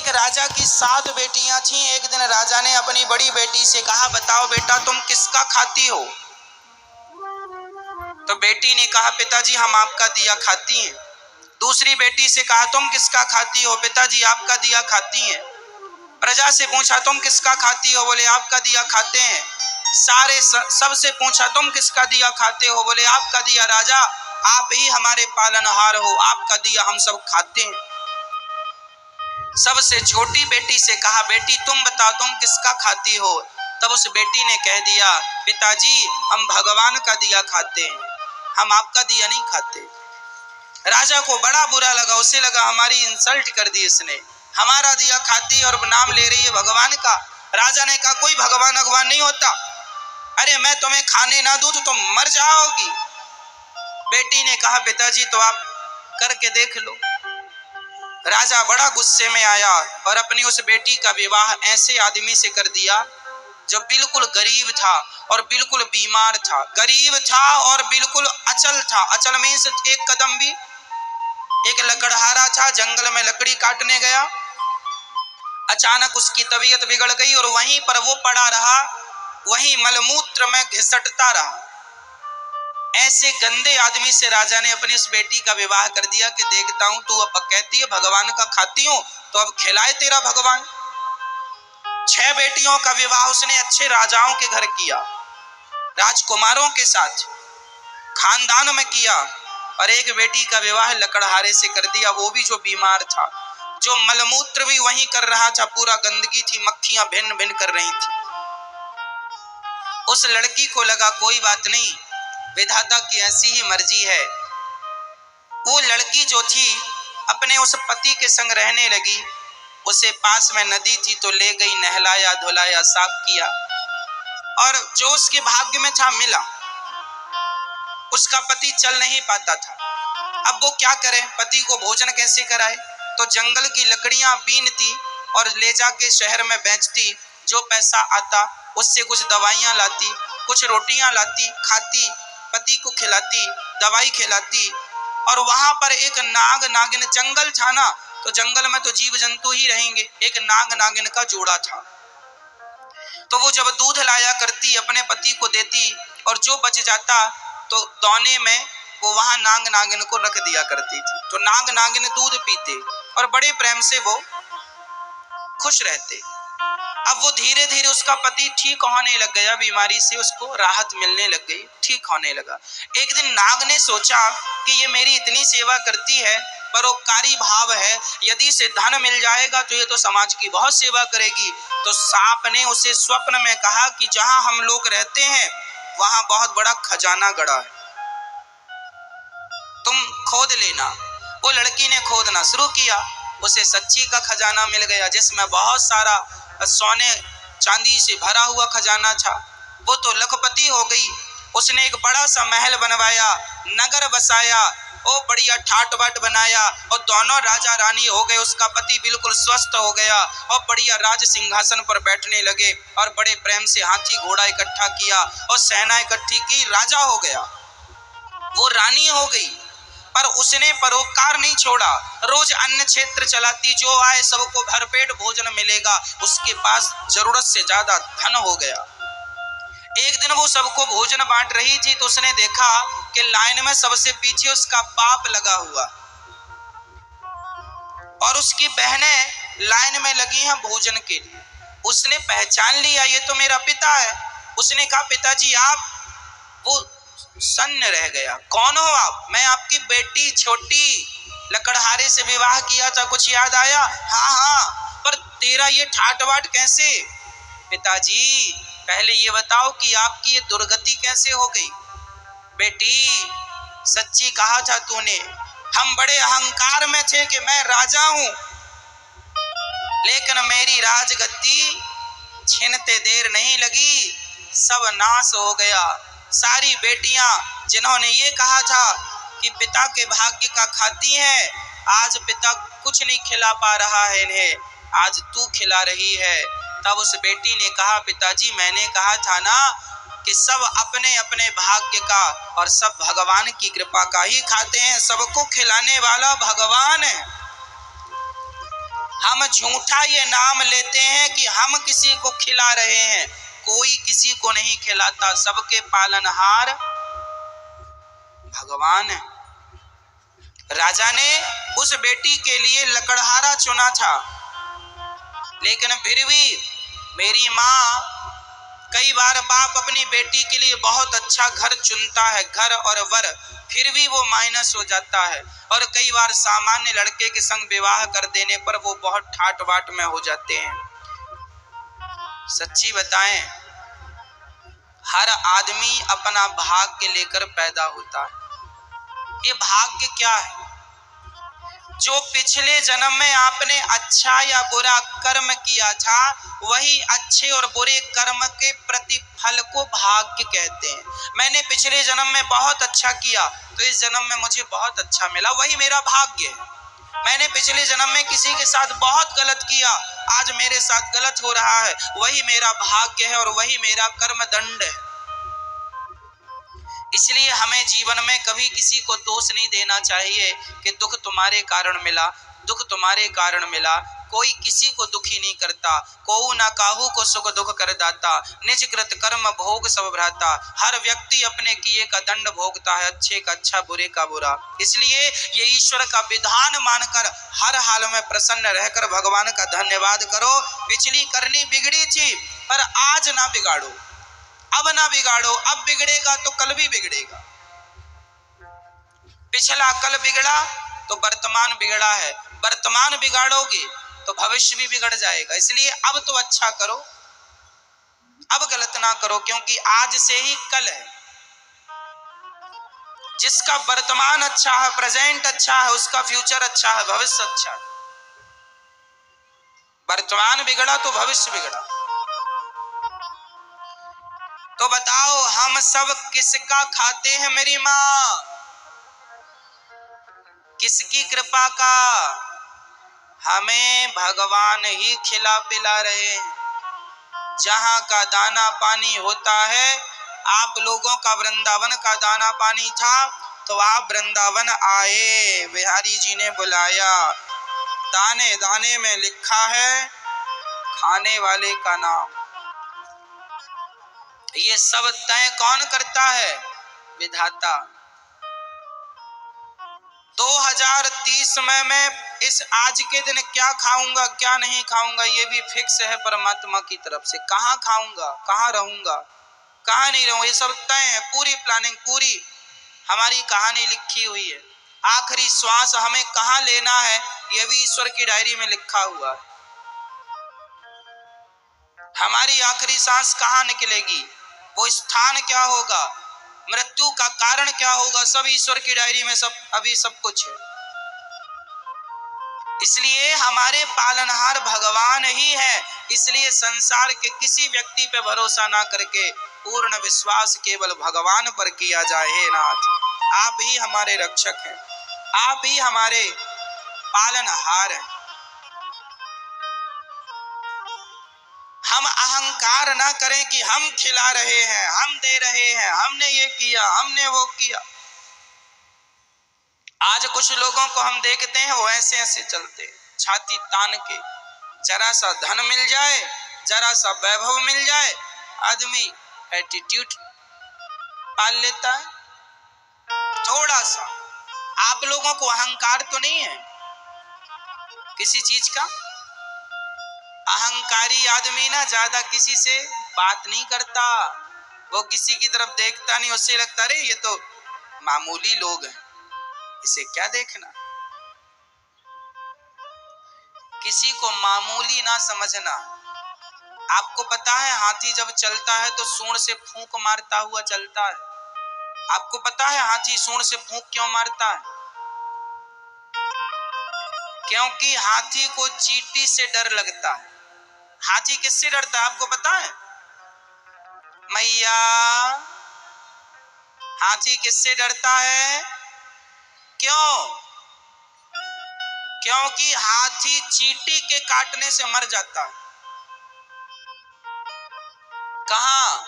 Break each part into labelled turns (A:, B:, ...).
A: एक राजा की 7 बेटियां थीं। एक दिन राजा ने अपनी बड़ी बेटी से कहा, बताओ बेटा तुम किसका खाती हो? तो बेटी ने कहा, पिताजी हम आपका दिया खाती हैं। दूसरी बेटी से कहा, तुम किसका खाती हो? पिताजी आपका दिया खाती हैं। प्रजा से पूछा, तुम किसका खाती हो? बोले आपका दिया खाते हैं। सबसे पूछा, तुम किसका दिया खाते हो? बोले आपका दिया। राजा आप ही हमारे पालनहार हो, आपका दिया हम सब खाते हैं। सबसे छोटी बेटी से कहा, बेटी तुम बताओ तुम किसका खाती हो? तब उस बेटी ने कह दिया, पिताजी हम भगवान का दिया खाते हैं, हम आपका दिया नहीं खाते। राजा को बड़ा बुरा लगा, उसे लगा हमारी इंसल्ट कर दी इसने, हमारा दिया खाती और नाम ले रही है भगवान का। राजा ने कहा, कोई भगवान भगवान नहीं होता, अरे मैं तुम्हें खाने ना दूं तो तुम मर जाओगी। बेटी ने कहा, पिताजी तो आप करके देख लो। राजा बड़ा गुस्से में आया और अपनी उस बेटी का विवाह ऐसे आदमी से कर दिया जो बिल्कुल गरीब था और बिल्कुल बीमार था। गरीब था और बिल्कुल अचल था। अचल में से एक कदम भी। एक लकड़हारा था, जंगल में लकड़ी काटने गया, अचानक उसकी तबीयत बिगड़ गई और वहीं पर वो पड़ा रहा, वहीं मलमूत्र में घिसटता रहा। ऐसे गंदे आदमी से राजा ने अपनी इस बेटी का विवाह कर दिया कि देखता हूं तू अब कहती है भगवान का खाती हूं तो अब खिलाए तेरा भगवान। 6 बेटियों का विवाह उसने अच्छे राजाओं के घर किया, राजकुमारों के साथ खानदान में किया, और एक बेटी का विवाह लकड़हारे से कर दिया, वो भी जो बीमार था, जो मलमूत्र भी वहीं कर रहा था, पूरा गंदगी थी, मक्खियां भिन्न भिन्न कर रही थी। उस लड़की को लगा कोई बात नहीं, विधाता की ऐसी ही मर्जी है। वो लड़की जो थी अपने उस पति के संग रहने लगी। उसे पास में नदी थी तो ले गई, नहलाया धुलाया साफ किया, और जो उसके भाग्य में था मिला। उसका पति चल नहीं पाता था, अब वो क्या करे, पति को भोजन कैसे कराए? तो जंगल की लकड़ियां बीनती और ले जाके शहर में बेचती, जो पैसा आता उससे कुछ दवाइयां लाती, कुछ रोटियां लाती, खाती, पति को खिलाती, दवाई खिलाती। और वहां पर एक नाग नागिन, जंगल था ना तो जंगल में तो जीव जंतु ही रहेंगे, एक नाग नागिन का जोड़ा था। तो वो जब दूध लाया करती अपने पति को देती, और जो बच जाता तो दौने में वो वहां नाग नागिन को रख दिया करती थी। तो नाग नागिन दूध पीते और बड़े प्रेम से वो खुश रहते। अब वो धीरे धीरे उसका पति ठीक होने लग गया, बीमारी से उसको राहत मिलने लग गई, ठीक होने लगा। एक दिन नाग ने सोचा कि ये मेरी इतनी सेवा करती है, परोपकारी भाव है, यदि इसे धन मिल जाएगा तो ये तो समाज की बहुत सेवा करेगी। तो सांप ने उसे स्वप्न में कहा कि जहां हम लोग रहते हैं वहां बहुत बड़ा खजाना गड़ा है, तुम खोद लेना। वो लड़की ने खोदना शुरू किया, उसे सच्ची का खजाना मिल गया, जिसमें बहुत सारा सोने चांदी से भरा हुआ खजाना था। वो तो लखपति हो गई। उसने एक बड़ा सा महल बनवाया, नगर बसाया, ओ बढ़िया ठाट बाट बनाया, और दोनों राजा रानी हो गए। उसका पति बिल्कुल स्वस्थ हो गया और बढ़िया राज सिंहासन पर बैठने लगे, और बड़े प्रेम से हाथी घोड़ा इकट्ठा किया और सेना इकट्ठी की, राजा हो गया। वो रानी हो गई, पर उसने परोपकार नहीं छोड़ा। रोज अन्न क्षेत्र चलाती, जो आए सबको भरपेट भोजन मिलेगा। उसके पास जरूरत से ज्यादा धन हो गया। एक दिन वो सबको भोजन बांट रही थी तो उसने देखा कि लाइन में सबसे पीछे उसका बाप लगा हुआ, और उसकी बहनें लाइन में लगी हैं भोजन के लिए। उसने पहचान लिया, ये तो मेरा पिता है। उसने कहा, पिताजी आप? वो सन्न रह गया, कौन हो आप? मैं आपकी बेटी छोटी, लकड़हारे से विवाह किया था, कुछ याद आया? हाँ हाँ, पर तेरा ये ठाट बाट कैसे? पिताजी पहले ये बताओ कि आपकी ये दुर्गति कैसे हो गई? बेटी सच्ची कहा था तूने, हम बड़े अहंकार में थे कि मैं राजा हूं, लेकिन मेरी राजगद्दी छीनते देर नहीं लगी, सब नाश हो गया। सारी बेटियां जिन्होंने ये कहा था कि पिता के भाग्य का खाती हैं, आज पिता कुछ नहीं खिला पा रहा है इन्हें, आज तू खिला रही है। तब उस बेटी ने कहा, पिताजी मैंने कहा था ना कि सब अपने अपने भाग्य का और सब भगवान की कृपा का ही खाते हैं, सबको खिलाने वाला भगवान है। हम झूठा ये नाम लेते हैं कि हम किसी को खिला रहे हैं, कोई किसी को नहीं खिलाता, सबके पालनहार भगवान है। राजा ने उस बेटी के लिए लकड़हारा चुना था, लेकिन फिर भी मेरी माँ, कई बार बाप अपनी बेटी के लिए बहुत अच्छा घर चुनता है, घर और वर, फिर भी वो माइनस हो जाता है, और कई बार सामान्य लड़के के संग विवाह कर देने पर वो बहुत ठाट बाट में हो जाते हैं। सच्ची बताएं, हर आदमी अपना भाग्य लेकर पैदा होता है। ये भाग्य क्या है? जो पिछले जन्म में आपने अच्छा या बुरा कर्म किया था, वही अच्छे और बुरे कर्म के प्रतिफल को भाग्य कहते हैं। मैंने पिछले जन्म में बहुत अच्छा किया तो इस जन्म में मुझे बहुत अच्छा मिला, वही मेरा भाग्य है। मैंने पिछले जन्म में किसी के साथ बहुत गलत किया, आज मेरे साथ गलत हो रहा है, वही मेरा भाग्य है और वही मेरा कर्म दंड है। इसलिए हमें जीवन में कभी किसी को दोष नहीं देना चाहिए कि दुख तुम्हारे कारण मिला, दुख तुम्हारे कारण मिला। कोई किसी को दुखी नहीं करता, कोऊ ना काहू को सुख दुख कर दाता, निज कृत कर्म भोग सब भ्राता। हर व्यक्ति अपने किए का दंड भोगता है, अच्छे का अच्छा, बुरे का बुरा। इसलिए ये ईश्वर का विधान मानकर हर हाल में प्रसन्न रहकर भगवान का धन्यवाद करो। पिछली करनी बिगड़ी थी पर आज ना बिगाड़ो, अब ना बिगाड़ो, अब बिगड़ेगा तो कल भी बिगड़ेगा। पिछला कल बिगड़ा तो वर्तमान बिगड़ा है, वर्तमान बिगाड़ोगे तो भविष्य भी बिगड़ जाएगा। इसलिए अब तो अच्छा करो, अब गलत ना करो, क्योंकि आज से ही कल है। जिसका वर्तमान अच्छा है, प्रेजेंट अच्छा है, उसका फ्यूचर अच्छा है, भविष्य अच्छा है। वर्तमान बिगड़ा तो भविष्य बिगड़ा। तो बताओ हम सब किसका खाते हैं मेरी माँ? किसकी कृपा का? हमें भगवान ही खिला पिला रहे हैं। जहाँ का दाना पानी होता है, आप लोगों का वृंदावन का दाना पानी था तो आप वृंदावन आए, बिहारी जी ने बुलाया, दाने दाने में लिखा है खाने वाले का नाम। ये सब तय कौन करता है? विधाता। 2030 में मैं इस आज के दिन क्या खाऊंगा क्या नहीं खाऊंगा, ये भी फिक्स है परमात्मा की तरफ से। कहाँ खाऊंगा, कहाँ रहूंगा, कहाँ नहीं रहूंगा, ये सब तय है। पूरी प्लानिंग, पूरी हमारी कहानी लिखी हुई है। आखिरी श्वास हमें कहाँ लेना है, ये भी ईश्वर की डायरी में लिखा हुआ है। हमारी आखिरी सांस कहाँ निकलेगी, वो स्थान क्या होगा, मृत्यु का कारण क्या होगा, सब ईश्वर की डायरी में सब अभी सब कुछ है। इसलिए हमारे पालनहार भगवान ही है। इसलिए संसार के किसी व्यक्ति पे भरोसा ना करके पूर्ण विश्वास केवल भगवान पर किया जाए। हे नाथ, आप ही हमारे रक्षक हैं, आप ही हमारे पालनहार हैं। हम अहंकार ना करें कि हम खिला रहे हैं, हम दे रहे हैं, हमने ये किया, हमने वो किया। आज कुछ लोगों को हम देखते हैं वो ऐसे ऐसे चलते, छाती तान के। जरा सा धन मिल जाए, जरा सा वैभव मिल जाए, आदमी एटीट्यूड पाल लेता है थोड़ा सा। आप लोगों को अहंकार तो नहीं है किसी चीज का? अहंकारी आदमी ना ज्यादा किसी से बात नहीं करता, वो किसी की तरफ देखता नहीं, उससे लगता अरे ये तो मामूली लोग हैं, इसे क्या देखना। किसी को मामूली ना समझना। आपको पता है हाथी जब चलता है तो सूंड से फूंक मारता हुआ चलता है। आपको पता है हाथी सूंड से फूंक क्यों मारता है? क्योंकि हाथी को चींटी से डर लगता है। हाथी किससे डरता है आपको पता है? मैया, हाथी किससे डरता है? क्यों? क्योंकि हाथी चींटी के काटने से मर जाता है। कहाँ?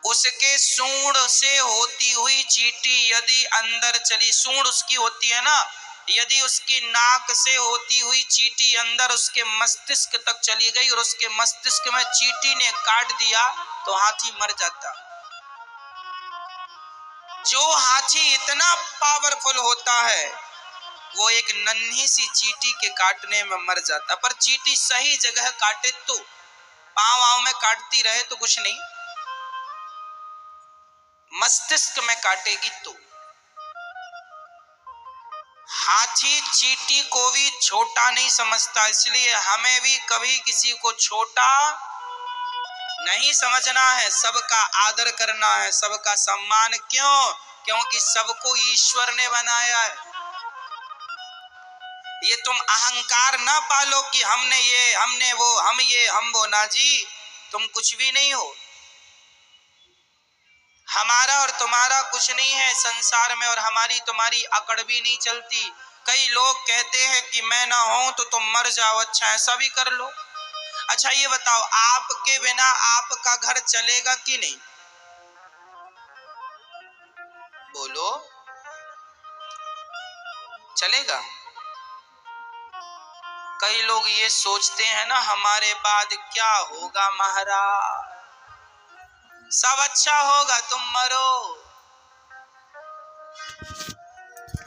A: उसके सूंड से होती हुई चींटी यदि अंदर चली, सूंड उसकी होती है ना, यदि उसकी नाक से होती हुई चींटी अंदर उसके मस्तिष्क तक चली गई और उसके मस्तिष्क में चींटी ने काट दिया तो हाथी मर जाता। जो हाथी इतना पावरफुल होता है वो एक नन्ही सी चींटी के काटने में मर जाता। पर चींटी सही जगह काटे तो, पांव आंव में काटती रहे तो कुछ नहीं, मस्तिष्क में काटेगी तो। हाथी चींटी को भी छोटा नहीं समझता, इसलिए हमें भी कभी किसी को छोटा नहीं समझना है, सबका आदर करना है, सबका सम्मान। क्यों? क्योंकि सबको ईश्वर ने बनाया है। ये तुम अहंकार ना पालो कि हमने ये, हमने वो, हम ये, हम वो। ना जी, तुम कुछ भी नहीं हो। हमारा और तुम्हारा कुछ नहीं है संसार में, और हमारी तुम्हारी अकड़ भी नहीं चलती। कई लोग कहते हैं कि मैं ना हूं तो तुम मर जाओ। अच्छा, ऐसा भी कर लो। अच्छा ये बताओ, आपके बिना आपका घर चलेगा कि नहीं? बोलो, चलेगा? कई लोग ये सोचते हैं ना, हमारे बाद क्या होगा महाराज, सब अच्छा होगा, तुम मरो।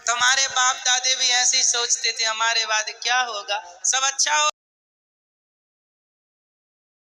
A: तुम्हारे बाप दादे भी ऐसे ही सोचते थे, हमारे बाद क्या होगा, सब अच्छा हो